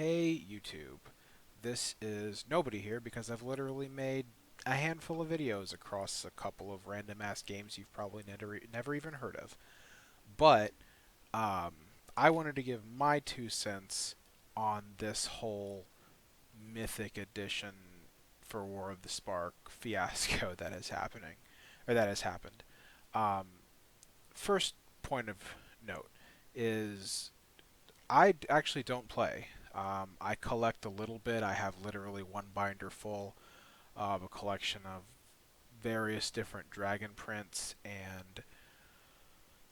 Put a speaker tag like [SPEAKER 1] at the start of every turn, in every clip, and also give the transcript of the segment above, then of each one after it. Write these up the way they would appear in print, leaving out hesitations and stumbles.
[SPEAKER 1] Hey YouTube, this is nobody here because I've literally made a handful of videos across a couple of random ass games you've probably never even heard of. But um, I wanted to give my 2 cents on this whole Mythic Edition for War of the Spark fiasco that is happening, or that has happened. Um, First point of note is I actually don't play. I collect a little bit. I have literally one binder full of a collection of various different dragon prints, and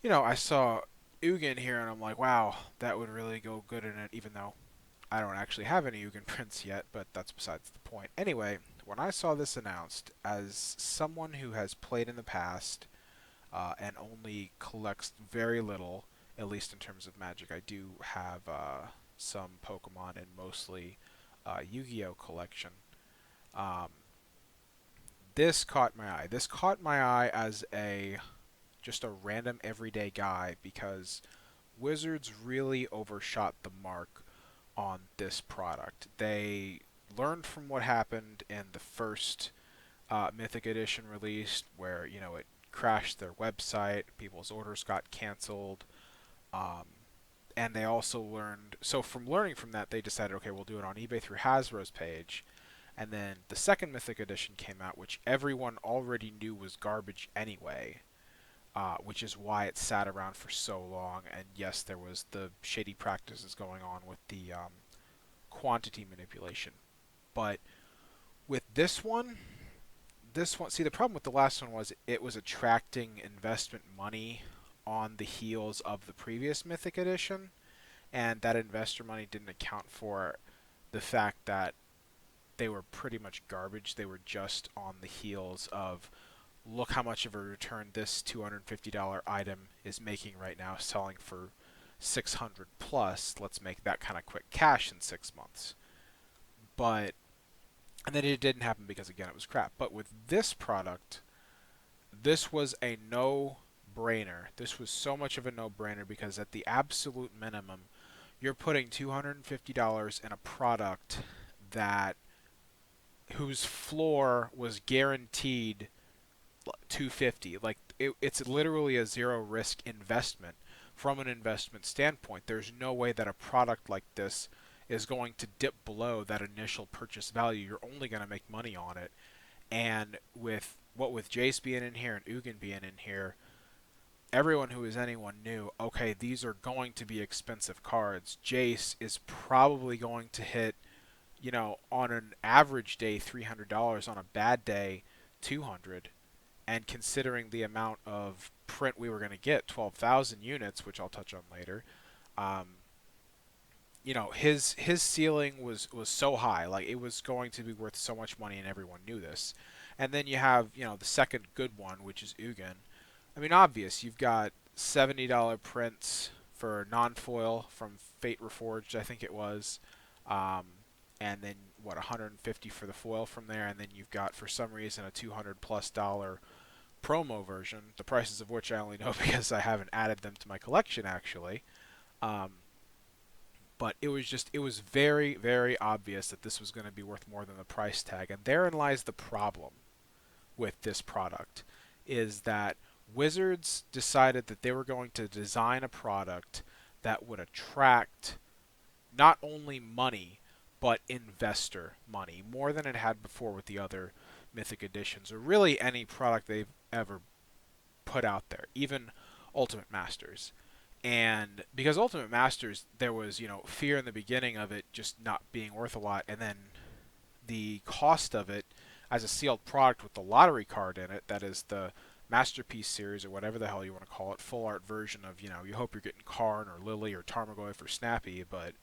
[SPEAKER 1] I saw Ugin here, and I'm like, wow, that would really go good in it. Even though I don't actually have any Ugin prints yet, but that's besides the point. Anyway, when I saw this announced, as someone who has played in the past and only collects very little, at least in terms of Magic. I do have some Pokemon and mostly Yu-Gi-Oh collection. Um, this caught my eye. This caught my eye as a just a random everyday guy because Wizards really overshot the mark on this product. They learned from what happened in the first Mythic Edition released, where it crashed their website, people's orders got canceled, um, and they also learned. So from learning from that, they decided, okay, we'll do it on eBay through Hasbro's page. And then the second Mythic Edition came out, which everyone already knew was garbage anyway, which is why it sat around for so long. And yes, there was the shady practices going on with the quantity manipulation. But with this one, see, the problem with the last one was it was attracting investment money on the heels of the previous Mythic Edition, and that investor money didn't account for the fact that they were pretty much garbage. They were just on the heels of, look how much of a return this $250 item is making right now, selling for 600 plus. Let's make that kind of quick cash in 6 months. But and then it didn't happen because again it was crap. But with this product, this was a no-brainer. This was so much of a no-brainer because at the absolute minimum, you're putting $250 in a product that whose floor was guaranteed 250. Like it's literally a zero risk investment from an investment standpoint. There's no way that a product like this is going to dip below that initial purchase value. You're only going to make money on it. And with Jace being in here and Ugin being in here, everyone who is anyone knew, okay, these are going to be expensive cards. Jace is probably going to hit, on an average day $300, on a bad day 200. And considering the amount of print we were going to get, 12,000 units, which I'll touch on later, um, his ceiling was so high, like it was going to be worth so much money, and everyone knew this. And then you have the second good one, which is Ugin. I mean, obvious. You've got $70 prints for non-foil from Fate Reforged, I think it was, um, and then what, 150 for the foil from there, and then you've got for some reason a $200+ promo version, the prices of which I only know because I haven't added them to my collection actually. Um, but it was very, very obvious that this was going to be worth more than the price tag, and therein lies the problem with this product, is that Wizards decided that they were going to design a product that would attract not only money but investor money more than it had before with the other Mythic Editions, or really any product they've ever put out there, even Ultimate Masters. And because Ultimate Masters, there was, fear in the beginning of it just not being worth a lot, and then the cost of it as a sealed product with the lottery card in it, that is the Masterpiece series or whatever the hell you want to call it, full art version of, you hope you're getting Karn or Lily or Tarmogoyf or Snappy, but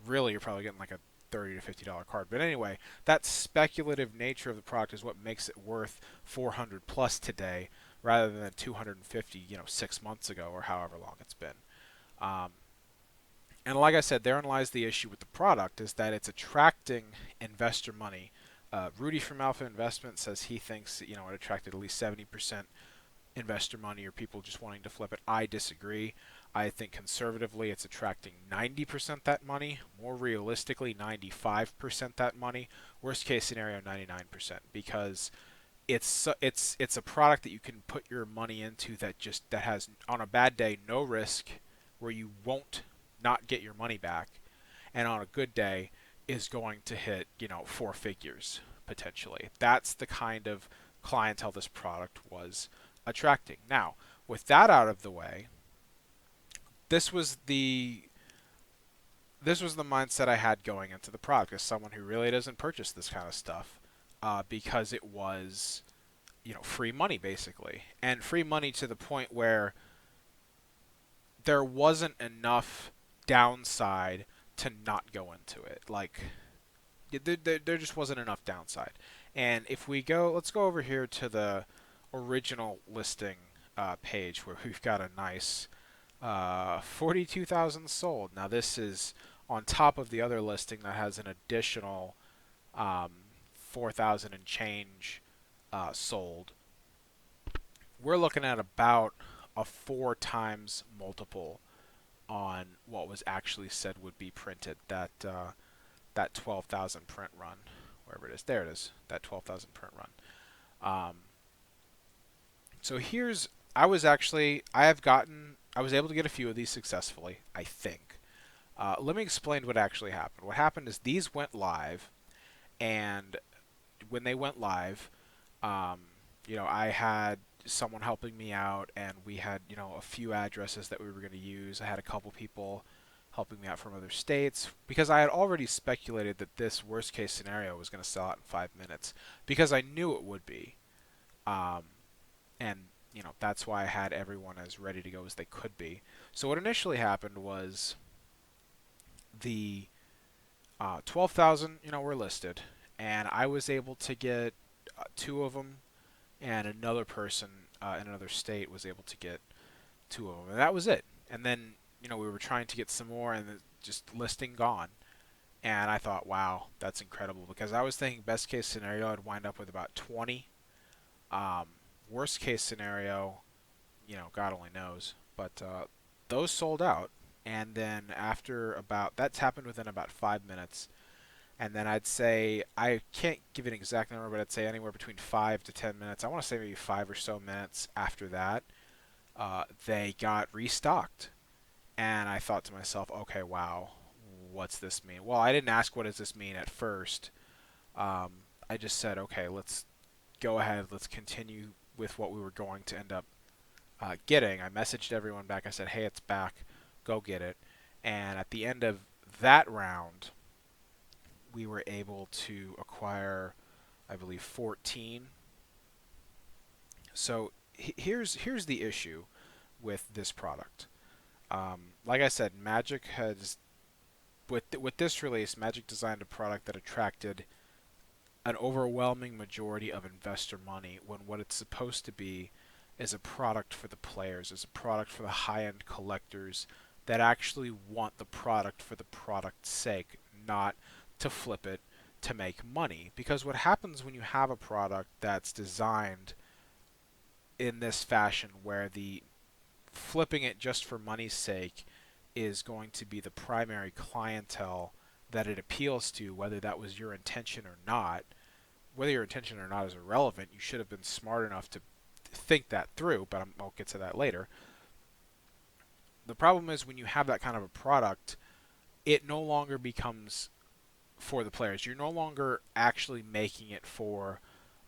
[SPEAKER 1] really you're probably getting like a $30 to $50 card. But anyway, that speculative nature of the product is what makes it worth 400 plus today rather than 250, 6 months ago or however long it's been. Um, and like I said, therein lies the issue with the product, is that it's attracting investor money. Rudy from Alpha Investment says he thinks it attracted at least 70% investor money or people just wanting to flip it. I disagree. I think conservatively it's attracting 90% that money. More realistically, 95% that money. Worst case scenario, 99%, because it's a product that you can put your money into that has, on a bad day, no risk, where you won't not get your money back, and on a good day is going to hit, four figures potentially. That's the kind of clientele this product was attracting. Now, with that out of the way, this was the this was the mindset I had going into the product as someone who really doesn't purchase this kind of stuff, because it was, free money basically, and free money to the point where there wasn't enough downside to not go into it. Like, there just wasn't enough downside. And if we go, let's go over here to the original listing page where we've got a nice 42,000 sold. Now this is on top of the other listing that has an additional 4,000 and change sold. We're looking at about a 4 times multiple on what was actually said would be printed. That 12,000 print run, wherever it is, there it is. That 12,000 print run. So here's, I was able to get a few of these successfully, I think. Let me explain what actually happened. What happened is these went live, and when they went live, I had someone helping me out, and we had, a few addresses that we were going to use. I had a couple people helping me out from other states, because I had already speculated that this worst case scenario was going to sell out in 5 minutes, because I knew it would be. And that's why I had everyone as ready to go as they could be. So what initially happened was the 12,000, were listed, and I was able to get 2 of them, and another person in another state was able to get 2 of them, and that was it. And then we were trying to get some more, and just listing gone. And I thought, wow, that's incredible, because I was thinking best case scenario I'd wind up with about 20. Worst case scenario, God only knows, but those sold out. And then that's happened within about 5 minutes. And then I'd say, I can't give an exact number, but I'd say anywhere between 5 to 10 minutes. I want to say maybe 5 or so minutes after that, they got restocked. And I thought to myself, okay, wow, what's this mean? Well, I didn't ask what does this mean at first. I just said, okay, let's go ahead, let's continue with what we were going to end up getting. I messaged everyone back. I said, hey, it's back. Go get it. And at the end of that round, we were able to acquire, I believe, 14. So here's the issue with this product. Like I said, Magic has, with this release, Magic designed a product that attracted an overwhelming majority of investor money, when what it's supposed to be is a product for the players, is a product for the high-end collectors that actually want the product for the product's sake, not to flip it to make money. Because what happens when you have a product that's designed in this fashion, where the flipping it just for money's sake is going to be the primary clientele that it appeals to, whether that was your intention or not. Whether your intention or not is irrelevant. You should have been smart enough to think that through, but I'll get to that later. The problem is, when you have that kind of a product, it no longer becomes for the players. You're no longer actually making it for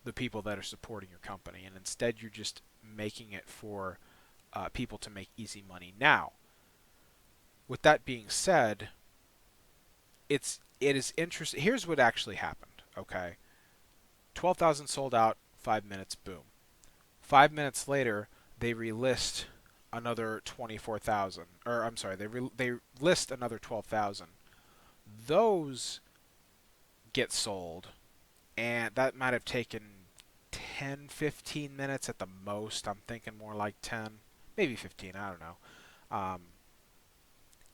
[SPEAKER 1] the people that are supporting your company, and instead you're just making it for people to make easy money. Now, with that being said, it is interesting. Here's what actually happened. Okay, 12,000 sold out, 5 minutes, boom. 5 minutes later, they relist another 24,000. Or, I'm sorry, they list another 12,000. Those get sold, and that might have taken 10, 15 minutes at the most. I'm thinking more like 10, maybe 15, I don't know.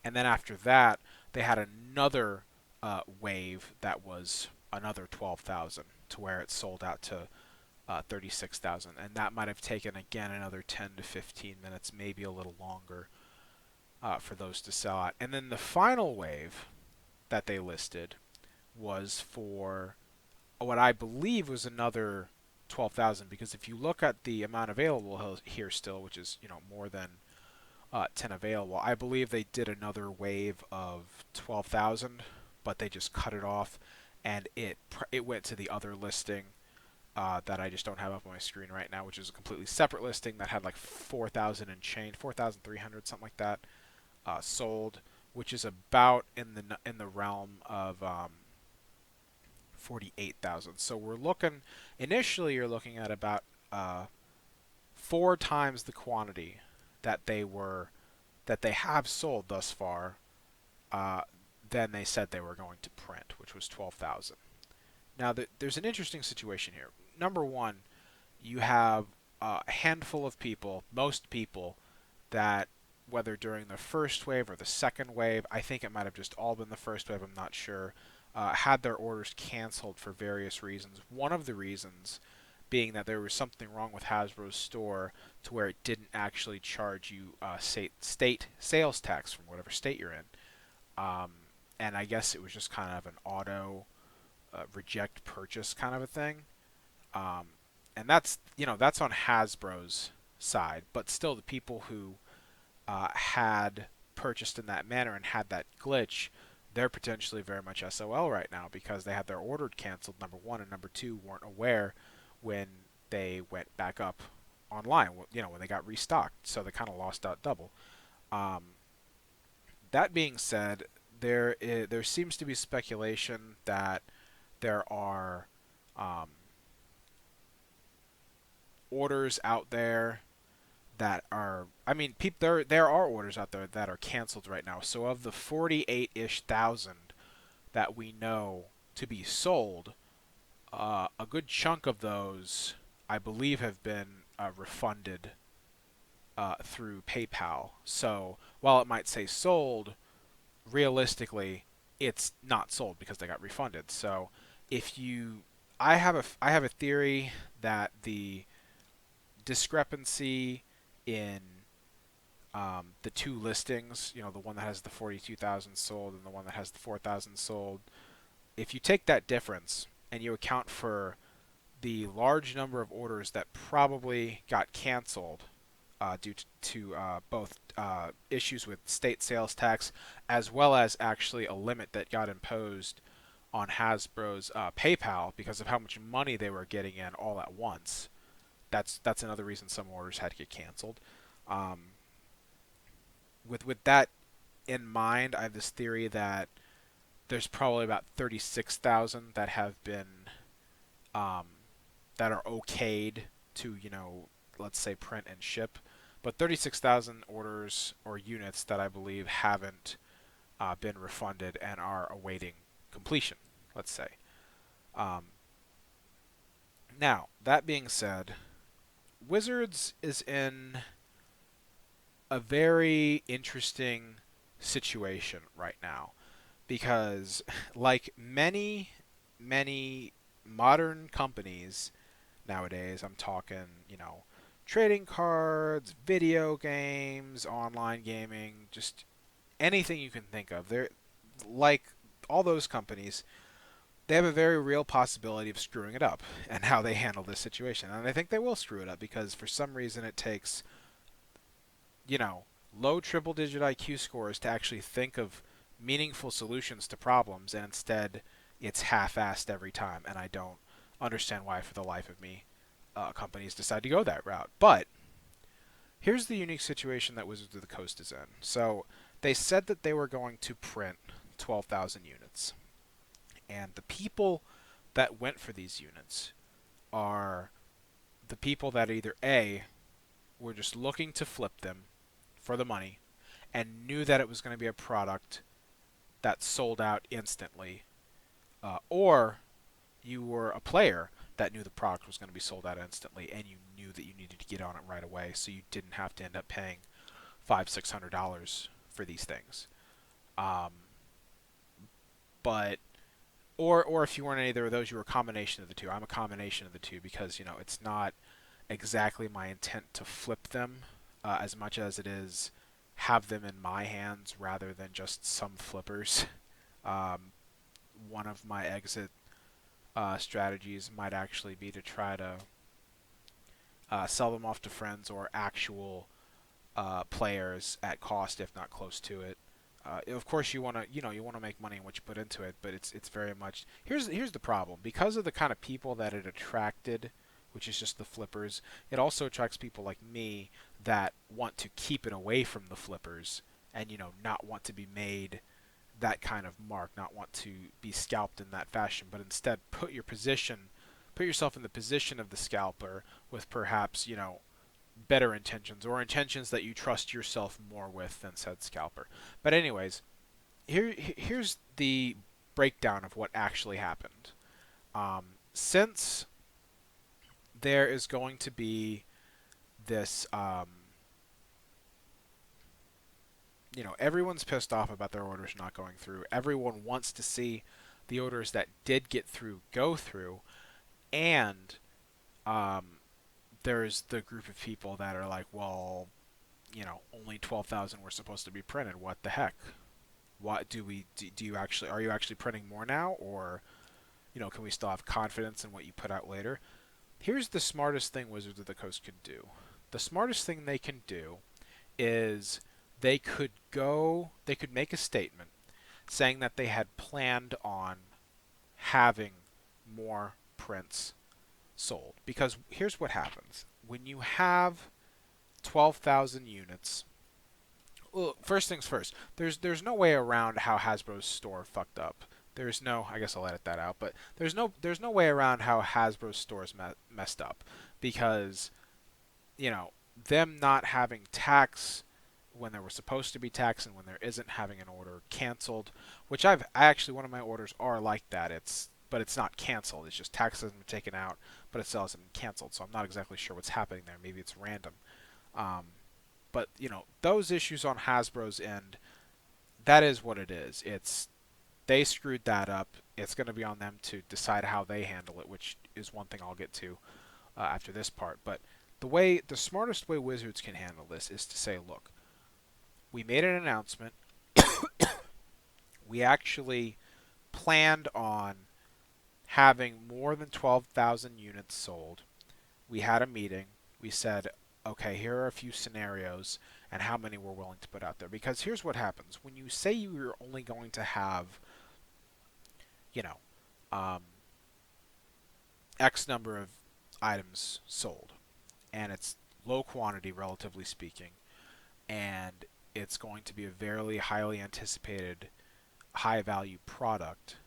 [SPEAKER 1] And then after that, they had another wave that was another 12,000, to where it sold out to 36,000, and that might have taken again another 10 to 15 minutes, maybe a little longer. for those to sell out. And then the final wave that they listed was for what I believe was another 12,000, because if you look at the amount available here still, which is more than 10 available, I believe they did another wave of 12,000, but they just cut it off, and it went to the other listing that I just don't have up on my screen right now, which is a completely separate listing that had like 4,000 and change, 4,300, something like that, sold, which is about in the realm of 48,000. So we're looking initially you're looking at about 4 times the quantity that they have sold thus far uh, than they said they were going to print, which was 12,000. Now there's an interesting situation here. Number one, you have a handful of people, most people, that whether during the first wave or the second wave, I think it might have just all been the first wave, I'm not sure, had their orders canceled for various reasons. One of the reasons being that there was something wrong with Hasbro's store to where it didn't actually charge you state sales tax from whatever state you're in. Um, and I guess it was just kind of an auto reject purchase kind of a thing. Um, and that's on Hasbro's side, but still the people who had purchased in that manner and had that glitch, they're potentially very much SOL right now because they had their order canceled, number one, and number two, weren't aware when they went back up online, when they got restocked, so they kind of lost out double. Um, that being said, there seems to be speculation that there are um, orders out there that are, I mean, there are orders out there that are canceled right now. So of the 48-ish thousand that we know to be sold, a good chunk of those, I believe, have been refunded through PayPal. So while it might say sold, realistically, it's not sold because they got refunded. So if you, I have a theory that the discrepancy in the two listings, the one that has the 42,000 sold and the one that has the 4,000 sold, if you take that difference and you account for the large number of orders that probably got canceled due to both issues with state sales tax as well as actually a limit that got imposed on Hasbro's PayPal because of how much money they were getting in all at once. That's another reason some orders had to get canceled. Um, with that in mind, I have this theory that there's probably about 36,000 that have been um, that are okayed to let's say print and ship, but 36,000 orders or units that I believe haven't been refunded and are awaiting completion. Let's say. Um, Now that being said, Wizards is in a very interesting situation right now because, like many modern companies nowadays, I'm talking, trading cards, video games, online gaming, just anything you can think of. They're like all those companies, they have a very real possibility of screwing it up and how they handle this situation. And I think they will screw it up because for some reason it takes you know, low triple digit IQ scores to actually think of meaningful solutions to problems, and instead it's half-assed every time, and I don't understand why for the life of me companies decide to go that route. But here's the unique situation that Wizards of the Coast is in. So they said that they were going to print 12,000 units, and the people that went for these units are the people that either A, were just looking to flip them for the money and knew that it was going to be a product that sold out instantly, or you were a player that knew the product was going to be sold out instantly and you knew that you needed to get on it right away so you didn't have to end up paying $500-600 for these things. Um, but or if you weren't either of those, you were a combination of the two. I'm a combination of the two because it's not exactly my intent to flip them as much as it is have them in my hands rather than just some flippers. Um, One of my exit strategies might actually be to try to sell them off to friends or actual players at cost, if not close to it. Of course, you want to make money in what you put into it, but it's very much here's the problem because of the kind of people that it attracted, which is just the flippers. It also attracts people like me that want to keep it away from the flippers and not want to be made that kind of mark, not want to be scalped in that fashion, but instead put yourself in the position of the scalper with perhaps better intentions or intentions that you trust yourself more with than said scalper. But anyways, here's the breakdown of what actually happened. Since there is going to be this, everyone's pissed off about their orders not going through. Everyone wants to see the orders that did get through go through, and um, there's the group of people that are like, well, only 12,000 were supposed to be printed. What the heck? What do you actually are you actually printing more now, or can we still have confidence in what you put out later? Here's the smartest thing Wizards of the Coast could do. The smartest thing they can do is they could make a statement saying that they had planned on having more prints sold. Because here's what happens. When you have 12,000 units, well, first things first, there's no way around how Hasbro's store fucked up. There's no, I guess I'll edit that out, but there's no way around how Hasbro's store is messed up because them not having tax when there was supposed to be tax and when there isn't, having an order canceled, which I actually, one of my orders are like that. But it's not canceled. It's just tax hasn't been taken out, but it still hasn't been canceled. So I'm not exactly sure what's happening there. Maybe it's random. Um, but those issues on Hasbro's end, that is what it is. They screwed that up. It's going to be on them to decide how they handle it, which is one thing I'll get to after this part. But the smartest way Wizards can handle this is to say, look, we made an announcement. We actually planned on having more than 12,000 units sold. We had a meeting. We said, okay, here are a few scenarios and how many we're willing to put out there. Because here's what happens. When you say you're only going to have, you know, um, X number of items sold, and it's low quantity, relatively speaking, and it's going to be a very highly anticipated, high value product,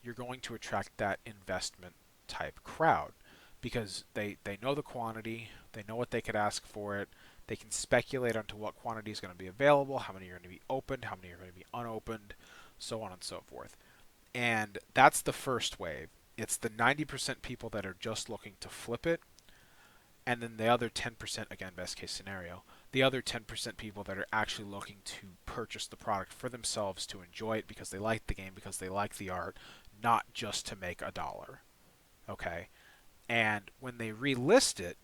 [SPEAKER 1] you're going to attract that investment type crowd because they know the quantity, they know what they could ask for it, they can speculate onto what quantity is going to be available, how many are going to be opened, how many are going to be unopened, so on and so forth. And that's the first wave. It's the 90% people that are just looking to flip it, and then the other 10%, again, best case scenario, the other 10% people that are actually looking to purchase the product for themselves to enjoy it because they like the game, because they like the art, not just to make a dollar. Okay? And when they relist it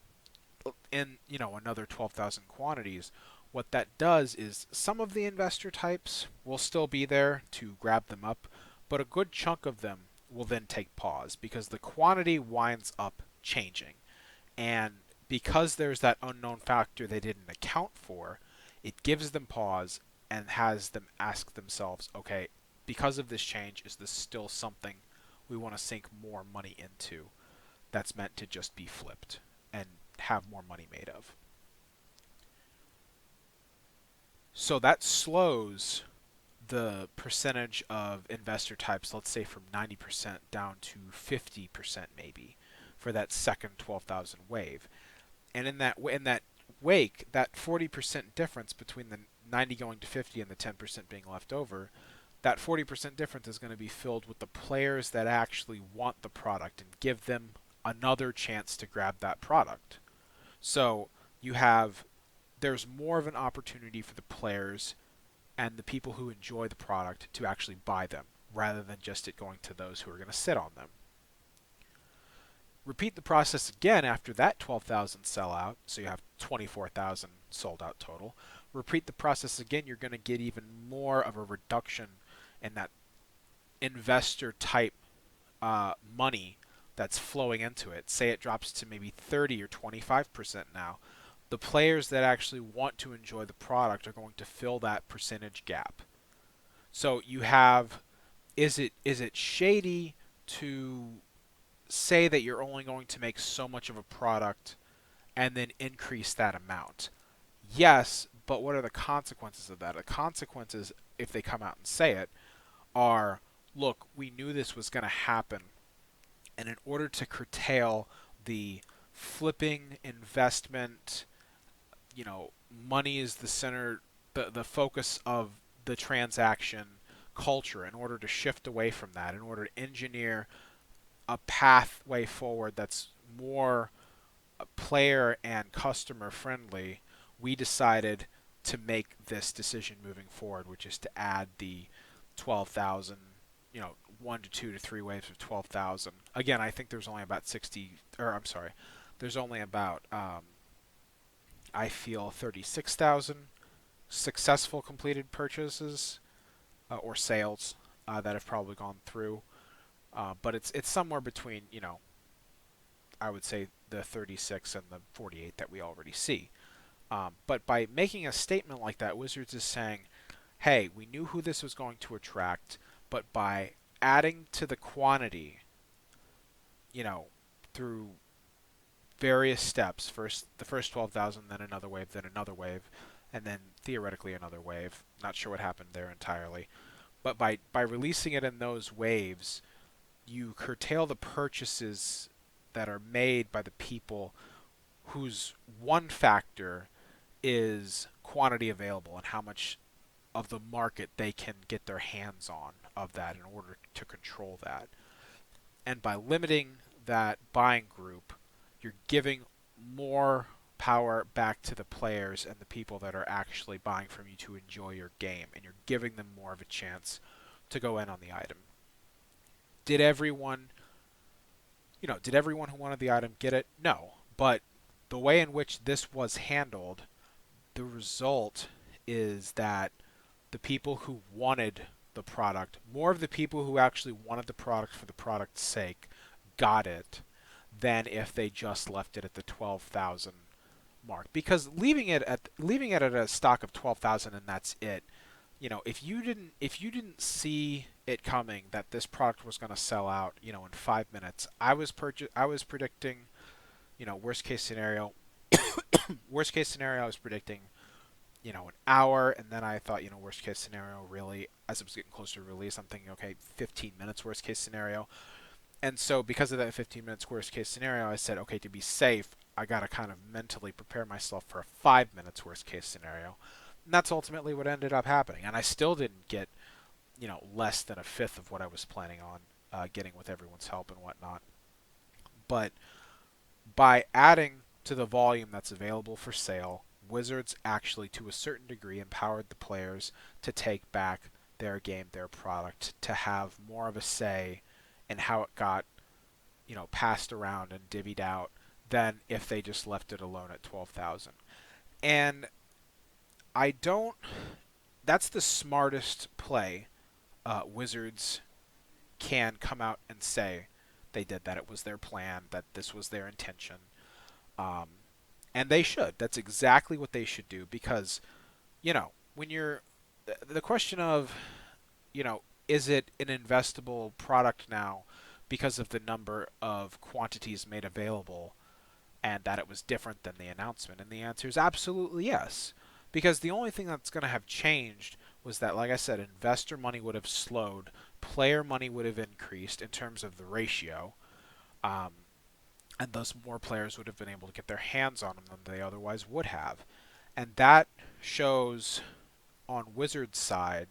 [SPEAKER 1] in, another 12,000 quantities, what that does is some of the investor types will still be there to grab them up, but a good chunk of them will then take pause because the quantity winds up changing. And because there's that unknown factor they didn't account for, it gives them pause and has them ask themselves, okay, because of this change, is this still something we want to sink more money into that's meant to just be flipped and have more money made of? So that slows the percentage of investor types, let's say from 90% down to 50% maybe for that second 12,000 wave. And in that wake, that 40% difference between the 90 going to 50 and the 10% being left over, that 40% difference is going to be filled with the players that actually want the product and give them another chance to grab that product. So you have there's more of an opportunity for the players and the people who enjoy the product to actually buy them rather than just it going to those who are going to sit on them. Repeat the process again after that 12,000 sell out, so you have 24,000 sold out total. repeat the process again, you're going to get even more of a reduction in that investor type money that's flowing into it. Say it drops to maybe 30 or 25% now. The players that actually want to enjoy the product are going to fill that percentage gap. So you have, is it shady to say that you're only going to make so much of a product and then increase that amount? Yes, but what are the consequences of that? The consequences, if they come out and say it, are, look, we knew this was going to happen, and in order to curtail the flipping investment, money is the center, the focus of the transaction culture, in order to shift away from that, in order to engineer a pathway forward that's more player and customer friendly, we decided to make this decision moving forward, which is to add the 12,000, 1 to 2 to 3 waves of 12,000. Again, I think there's only about 60, or I'm sorry, there's only about, I feel 36,000 successful completed purchases or sales that have probably gone through. But it's somewhere between, I would say the 36 and the 48 that we already see. But by making a statement like that, Wizards is saying, hey, we knew who this was going to attract, but by adding to the quantity, through various steps, the first 12,000, then another wave, and then theoretically another wave. Not sure what happened there entirely. But by releasing it in those waves, you curtail the purchases that are made by the people whose one factor is quantity available and how much of the market they can get their hands on of that in order to control that. And by limiting that buying group, you're giving more power back to the players and the people that are actually buying from you to enjoy your game, and you're giving them more of a chance to go in on the item. Did everyone, did everyone who wanted the item get it? No. But the way in which this was handled, the result is that the people who wanted the product, more of the people who actually wanted the product for the product's sake, got it than if they just left it at the 12,000 mark. Because leaving it at a stock of 12,000 and that's it, if you didn't see it coming that this product was going to sell out, in 5 minutes, I was predicting, worst case scenario, I was predicting, an hour, and then I thought, worst case scenario, really, as it was getting closer to release, I'm thinking, okay, 15 minutes, worst case scenario. And so because of that 15 minutes worst case scenario, I said, okay, to be safe, I got to kind of mentally prepare myself for a 5 minutes worst case scenario. And that's ultimately what ended up happening. And I still didn't get, less than a fifth of what I was planning on getting with everyone's help and whatnot. But by adding to the volume that's available for sale, Wizards actually, to a certain degree, empowered the players to take back their game, their product, to have more of a say in how it got, passed around and divvied out than if they just left it alone at 12,000. And I don't. That's the smartest play Wizards can come out and say they did that. It was their plan, that this was their intention. Um, and they should. That's exactly what they should do because, when you're. The question of, is it an investable product now because of the number of quantities made available and that it was different than the announcement? And the answer is absolutely yes. Because the only thing that's going to have changed was that, like I said, investor money would have slowed, player money would have increased in terms of the ratio, um, and thus more players would have been able to get their hands on them than they otherwise would have. And that shows on Wizards' side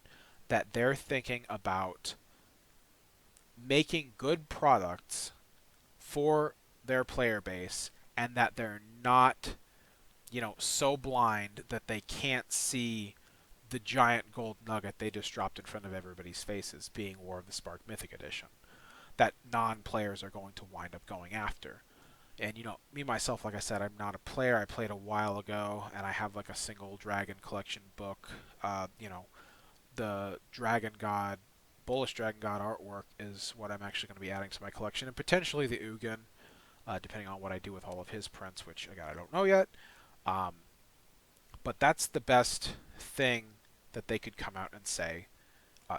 [SPEAKER 1] that they're thinking about making good products for their player base and that they're not, so blind that they can't see the giant gold nugget they just dropped in front of everybody's faces, being War of the Spark Mythic Edition, that non-players are going to wind up going after. And me myself, like I said, I'm not a player. I played a while ago, and I have like a single Dragon collection book. The Dragon God, Bullish Dragon God artwork is what I'm actually going to be adding to my collection, and potentially the Ugin, depending on what I do with all of his prints, which again I don't know yet. Um, but that's the best thing that they could come out and say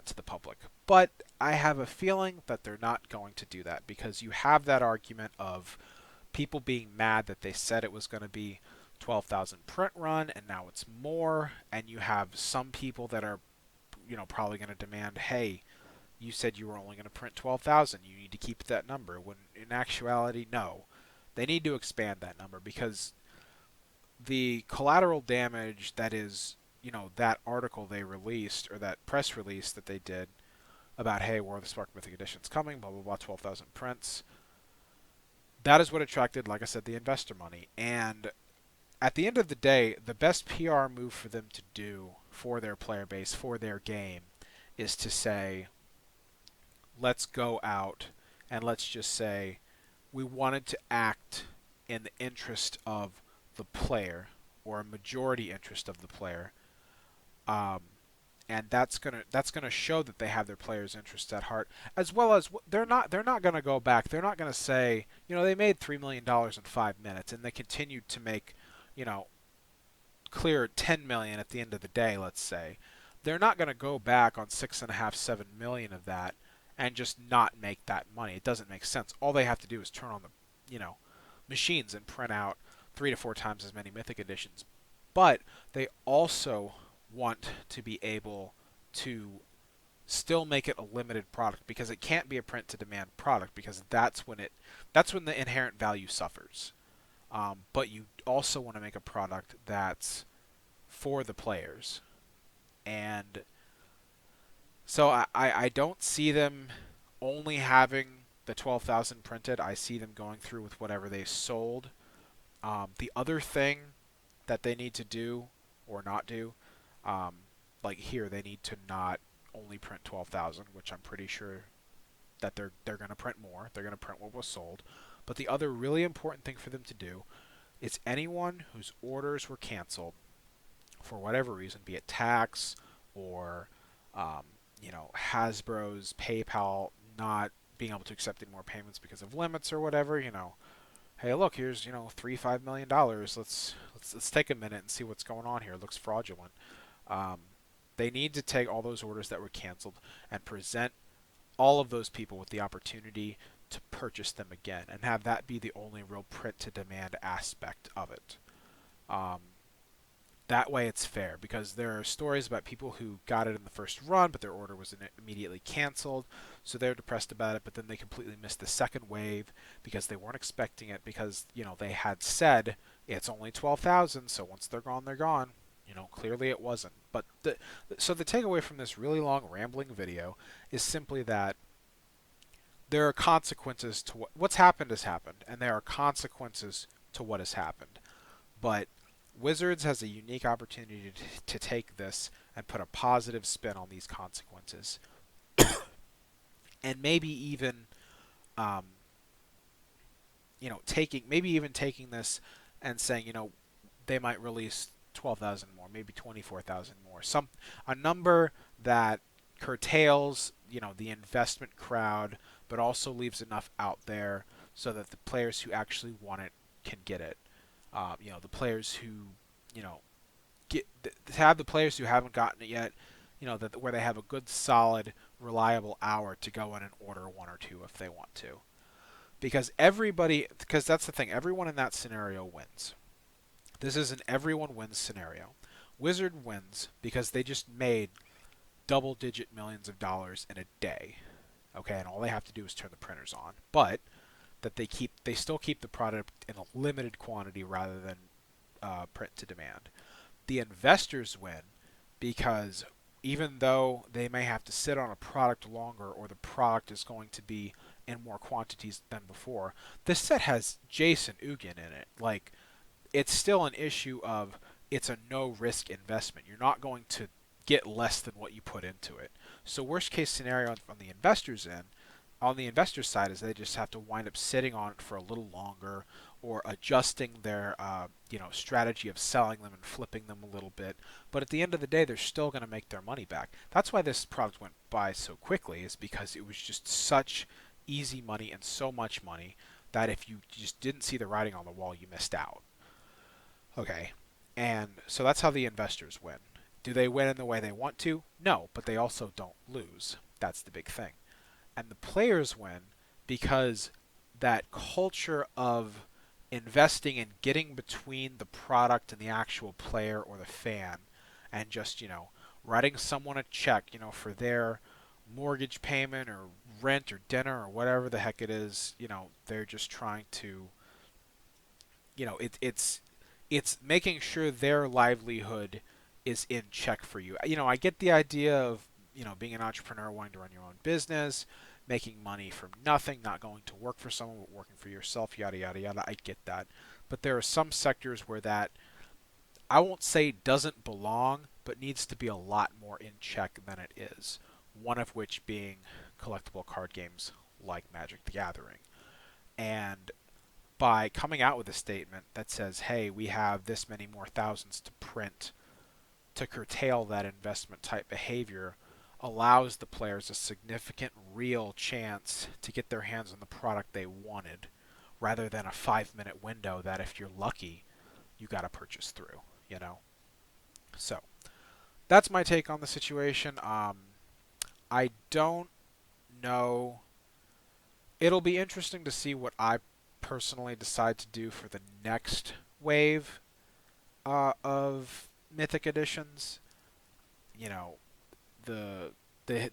[SPEAKER 1] to the public. But I have a feeling that they're not going to do that, because you have that argument of people being mad that they said it was going to be 12,000 print run and now it's more, and you have some people that are probably going to demand, hey, you said you were only going to print 12,000, you need to keep that number, when in actuality, no, they need to expand that number, because the collateral damage that is, that article they released, or that press release that they did about, hey, War of the Spark Mythic Edition's coming, blah blah blah, 12,000 prints, that is what attracted, like I said, the investor money. And at the end of the day, the best PR move for them to do for their player base, for their game, is to say, let's go out and let's just say we wanted to act in the interest of the player, or a majority interest of the player, um, and that's gonna show that they have their players' interests at heart, as well as they're not gonna go back. They're not gonna say, they made $3 million in 5 minutes, and they continued to make, you know clear 10 million at the end of the day. Let's say they're not gonna go back on 6.5, 7 million of that and just not make that money. It doesn't make sense. All they have to do is turn on the machines and print out 3 to 4 times as many Mythic editions. But they also want to be able to still make it a limited product, because it can't be a print to demand product, because that's when the inherent value suffers. But you also want to make a product that's for the players, and so I don't see them only having the 12,000 printed. I see them going through with whatever they sold. The other thing that they need to do or not do, um, like here, they need to not only print 12,000, which I'm pretty sure that they're going to print more. They're going to print what was sold. But the other really important thing for them to do is anyone whose orders were canceled for whatever reason, be it tax or um, Hasbro's PayPal not being able to accept any more payments because of limits or whatever. Hey, look, here's $3-5 million. Let's take a minute and see what's going on here. It looks fraudulent. Um, they need to take all those orders that were canceled and present all of those people with the opportunity to purchase them again, and have that be the only real print to demand aspect of it. Um, that way it's fair, because there are stories about people who got it in the first run, but their order was immediately canceled, so they're depressed about it, but then they completely missed the second wave because they weren't expecting it, because they had said it's only 12,000, so once they're gone, they're gone. Clearly it wasn't. But so the takeaway from this really long rambling video is simply that there are consequences to what's happened has happened, and there are consequences to what has happened. But Wizards has a unique opportunity to take this and put a positive spin on these consequences, and maybe even, um, taking this and saying, they might release 12,000 more, maybe 24,000 more, a number that curtails, the investment crowd, but also leaves enough out there so that the players who actually want it can get it. The players who, get to have the players who haven't gotten it yet, that where they have a good, solid, reliable hour to go in and order one or two if they want to. Because that's the thing, everyone in that scenario wins. This is an everyone wins scenario. Wizard wins because they just made double-digit millions of dollars in a day. Okay, and all they have to do is turn the printers on. But that they still keep the product in a limited quantity rather than print to demand. The investors win because even though they may have to sit on a product longer, or the product is going to be in more quantities than before, this set has Jason Ugin in it. Like, it's still an issue of, it's a no risk investment. You're not going to get less than what you put into it. So worst case scenario on the investor's side is they just have to wind up sitting on it for a little longer, or adjusting their strategy of selling them and flipping them a little bit. But at the end of the day, they're still going to make their money back. That's why this product went by so quickly, is because it was just such easy money and so much money that if you just didn't see the writing on the wall, you missed out. Okay. And so that's how the investors win. Do they win in the way they want to? No, but they also don't lose. That's the big thing. And the players win because that culture of investing and getting between the product and the actual player or the fan, and just, writing someone a check, for their mortgage payment or rent or dinner or whatever the heck it is, they're just trying to, it's making sure their livelihood is in check for you. I get the idea of, being an entrepreneur, wanting to run your own business, making money from nothing, not going to work for someone, but working for yourself, yada, yada, yada. I get that. But there are some sectors where that, I won't say doesn't belong, but needs to be a lot more in check than it is. One of which being collectible card games like Magic the Gathering. And by coming out with a statement that says, hey, we have this many more thousands to print to curtail that investment type behavior, allows the players a significant real chance to get their hands on the product they wanted, rather than a 5-minute window that, if you're lucky, you got to purchase through. So that's my take on the situation. I don't know. It'll be interesting to see what I personally decide to do for the next wave of Mythic Editions. You know, the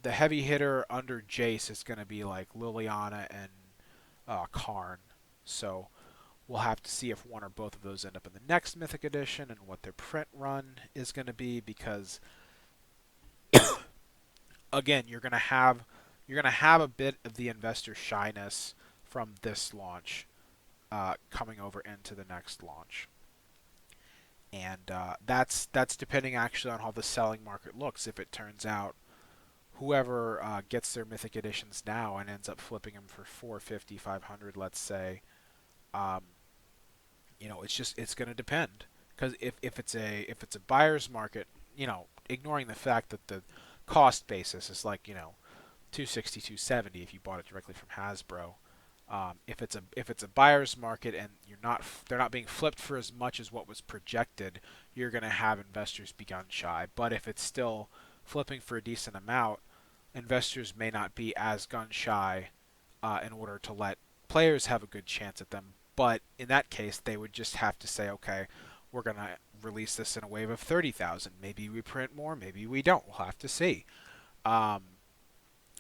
[SPEAKER 1] heavy hitter under Jace is going to be like Liliana and Karn. So we'll have to see if one or both of those end up in the next Mythic Edition and what their print run is going to be, because again, you're gonna have a bit of the investor shyness from this launch coming over into the next launch, and that's depending actually on how the selling market looks. If it turns out whoever gets their Mythic Editions now and ends up flipping them for 450, 500, let's say, um, it's going to depend. Because if it's a buyer's market, ignoring the fact that the cost basis is like 260, 270 if you bought it directly from Hasbro. If it's a buyer's market and they're not being flipped for as much as what was projected, you're going to have investors be gun shy. But if it's still flipping for a decent amount, investors may not be as gun shy in order to let players have a good chance at them. But in that case, they would just have to say, okay, we're going to release this in a wave of 30,000. Maybe we print more, maybe we don't. We'll have to see. Um,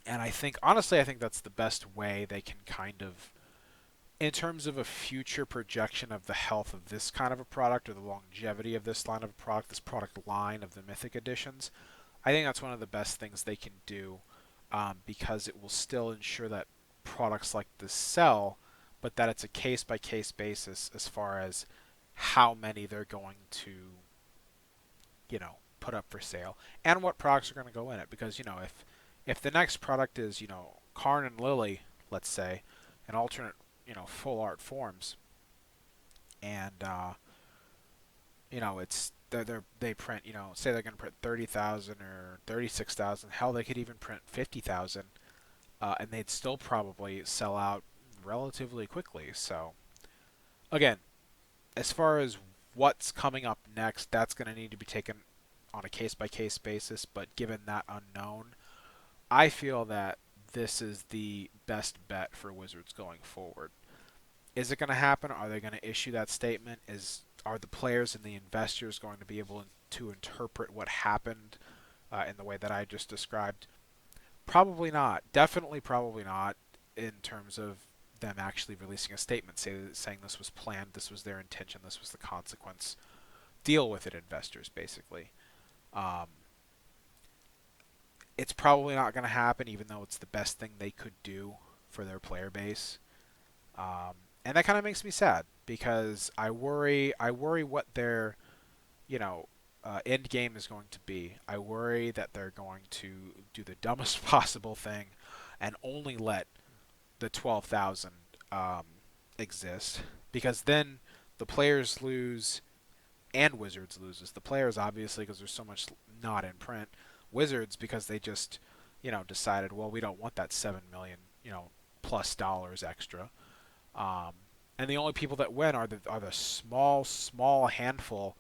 [SPEAKER 1] and honestly, I think that's the best way they can kind of, in terms of a future projection of the health of this kind of a product, or the longevity of this line of a product, this product line of the Mythic Editions, I think that's one of the best things they can do, because it will still ensure that products like this sell, but that it's a case-by-case basis as far as how many they're going to, put up for sale, and what products are going to go in it. Because, if the next product is, Karn and Lily, let's say, an alternate, full art forms, and it's they print, say they're going to print 30,000 or 36,000. Hell, they could even print 50,000, and they'd still probably sell out relatively quickly. So again, as far as what's coming up next, that's going to need to be taken on a case by case basis. But given that unknown, I feel that this is the best bet for Wizards going forward. Is it going to happen? Are they going to issue that statement? Are the players and the investors going to be able to interpret what happened in the way that I just described? Probably not. Definitely probably not, in terms of them actually releasing a statement saying this was planned, this was their intention, this was the consequence. Deal with it, investors, basically. Um, it's probably not going to happen, even though it's the best thing they could do for their player base. And that kind of makes me sad, because I worry what their end game is going to be. I worry that they're going to do the dumbest possible thing and only let the 12,000 exist, because then the players lose and Wizards loses. The players obviously because there's so much not in print. Wizards because they just decided, well, we don't want that 7 million plus dollars extra. Um, and the only people that win are the small handful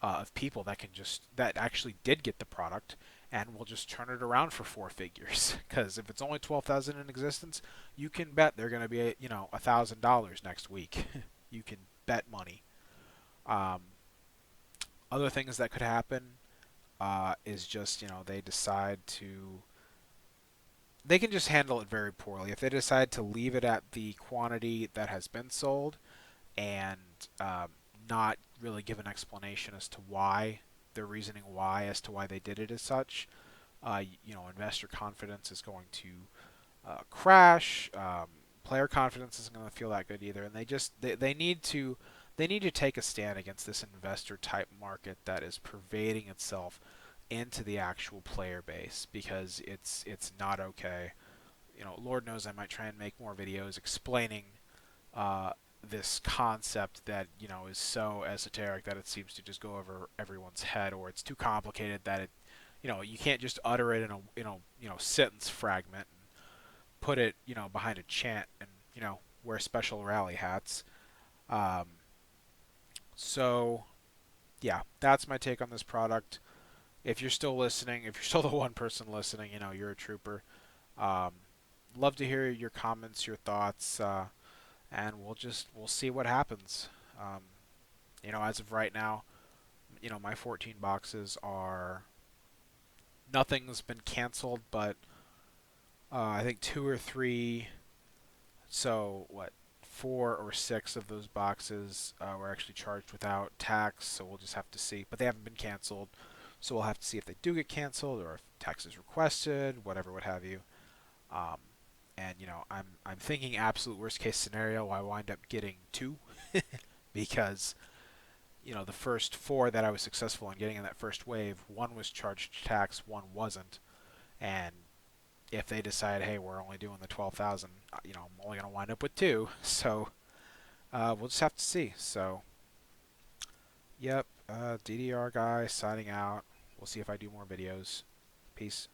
[SPEAKER 1] of people that actually did get the product and will just turn it around for four figures. Because if it's only 12,000 in existence, you can bet they're going to be $1,000 next week. You can bet money. Um, Other things that could happen is just they decide to they can just handle it very poorly. If they decide to leave it at the quantity that has been sold and um, not really give an explanation as to why, their reasoning why as to why they did it as such, investor confidence is going to crash. Player confidence isn't going to feel that good either, and they need to take a stand against this investor type market that is pervading itself into the actual player base because it's not okay. Lord knows I might try and make more videos explaining uh, this concept that is so esoteric that it seems to just go over everyone's head, or it's too complicated that you can't just utter it in a sentence fragment and put it behind a chant and wear special rally hats. Um, so yeah, that's my take on this product. If you're still listening, if you're still the one person listening, you're a trooper. Um, Love to hear your comments, your thoughts, and we'll see what happens. Um, as of right now, my 14 boxes are nothing's been canceled, but I think two or three. So what? Four or six of those boxes were actually charged without tax, so we'll just have to see. But they haven't been canceled, so we'll have to see if they do get canceled or if tax is requested, whatever, what have you. Um, and I'm thinking absolute worst case scenario, I wind up getting two, because the first four that I was successful in getting in that first wave, one was charged tax, one wasn't, and if they decide, hey, we're only doing the 12,000, I'm only going to wind up with two. So we'll just have to see. So, yep, DDR guy signing out. We'll see if I do more videos. Peace.